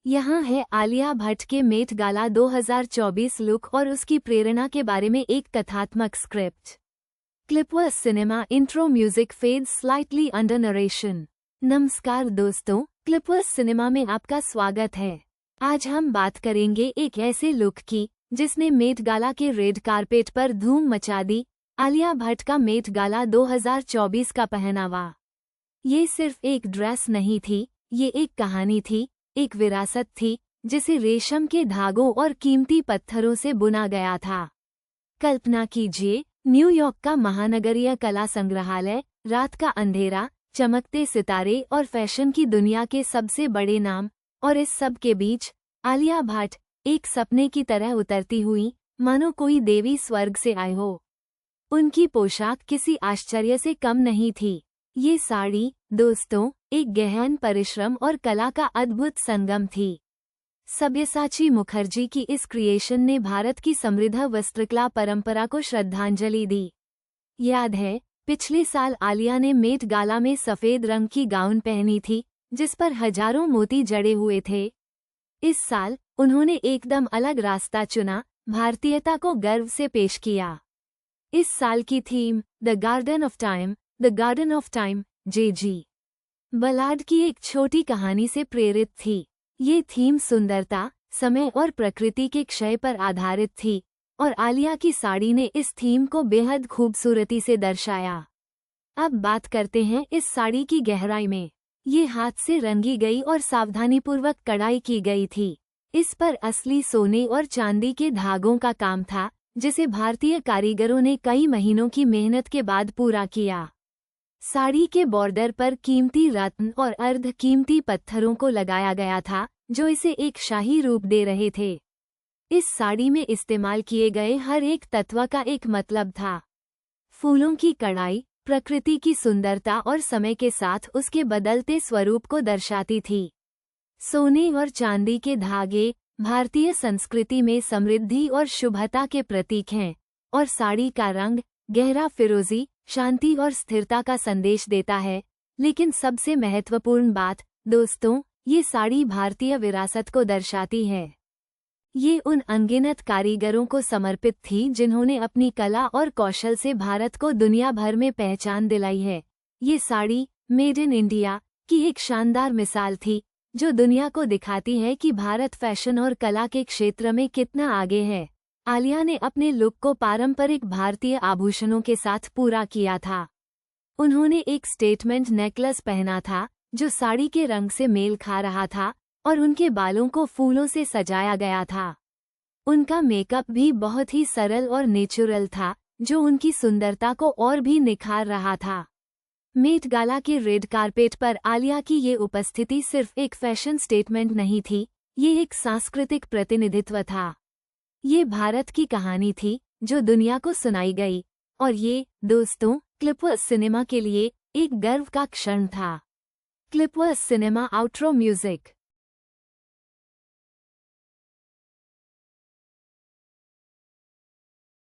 यहाँ है आलिया भट्ट के मेट गाला 2024 लुक और उसकी प्रेरणा के बारे में एक कथात्मक script. Clipverse cinema intro music fades slightly under narration. नमस्कार दोस्तों, क्लिपवर्स सिनेमा में आपका स्वागत है। आज हम बात करेंगे एक ऐसे लुक की जिसने मेट गाला के रेड कारपेट पर धूम मचा दी। आलिया भट्ट का मेट गाला 2024 का पहनावा। ये सिर्फ एक ड्रेस नहीं थी, ये एक कहानी थी, एक विरासत थी जिसे रेशम के धागों और कीमती पत्थरों से बुना गया था। कल्पना कीजिए, न्यूयॉर्क का महानगरीय कला संग्रहालय, रात का अंधेरा, चमकते सितारे और फैशन की दुनिया के सबसे बड़े नाम, और इस सब के बीच आलिया भट्ट एक सपने की तरह उतरती हुई, मानो कोई देवी स्वर्ग से आई हो। उनकी पोशाक किसी आश्चर्य से कम नहीं थी। ये साड़ी, दोस्तों, एक गहन परिश्रम और कला का अद्भुत संगम थी। सब्यसाची मुखर्जी की इस क्रिएशन ने भारत की समृद्ध वस्त्रकला परंपरा को श्रद्धांजलि दी। याद है, पिछले साल आलिया ने मेट गाला में सफेद रंग की गाउन पहनी थी जिस पर हजारों मोती जड़े हुए थे। इस साल उन्होंने एकदम अलग रास्ता चुना, भारतीयता को गर्व से पेश किया। इस साल की theme the garden of time J G. Ballard की एक छोटी कहानी से प्रेरित थी। ये थीम सुंदरता, समय और प्रकृति के क्षय पर आधारित थी, और आलिया की साड़ी ने इस थीम को बेहद खूबसूरती से दर्शाया। अब बात करते हैं इस साड़ी की गहराई में। ये हाथ से रंगी गई और सावधानीपूर्वक कढ़ाई की गई थी। इस पर असली सोने और चांदी के धागों का काम था, जिसे भारतीय कारीगरों ने कई महीनों की मेहनत के बाद पूरा किया। साड़ी के बॉर्डर पर कीमती रत्न और अर्ध कीमती पत्थरों को लगाया गया था, जो इसे एक शाही रूप दे रहे थे। इस साड़ी में इस्तेमाल किए गए हर एक तत्व का एक मतलब था। फूलों की कढ़ाई प्रकृति की सुंदरता और समय के साथ उसके बदलते स्वरूप को दर्शाती थी। सोने और चांदी के धागे भारतीय संस्कृति में समृद्धि और शुभता के प्रतीक हैं, और साड़ी का रंग गहरा फिरोजी शांति और स्थिरता का संदेश देता है। लेकिन सबसे महत्वपूर्ण बात, दोस्तों, ये साड़ी भारतीय विरासत को दर्शाती है। ये उन अनगिनत कारीगरों को समर्पित थी जिन्होंने अपनी कला और कौशल से भारत को दुनिया भर में पहचान दिलाई है। ये साड़ी मेड इन इंडिया की एक शानदार मिसाल थी, जो दुनिया को दिखाती है कि भारत फैशन और कला के क्षेत्र में कितना आगे है। आलिया ने अपने लुक को पारंपरिक भारतीय आभूषणों के साथ पूरा किया था। उन्होंने एक स्टेटमेंट नेकलेस पहना था जो साड़ी के रंग से मेल खा रहा था, और उनके बालों को फूलों से सजाया गया था। उनका मेकअप भी बहुत ही सरल और नेचुरल था, जो उनकी सुंदरता को और भी निखार रहा था। मेट गाला के रेड कारपेट पर आलिया की ये उपस्थिति सिर्फ एक फैशन स्टेटमेंट नहीं थी, ये एक सांस्कृतिक प्रतिनिधित्व था। ये भारत की कहानी थी जो दुनिया को सुनाई गई, और ये, दोस्तों, क्लिपवर्स सिनेमा के लिए एक गर्व का क्षण था। क्लिपवर्स सिनेमा आउट्रो म्यूजिक।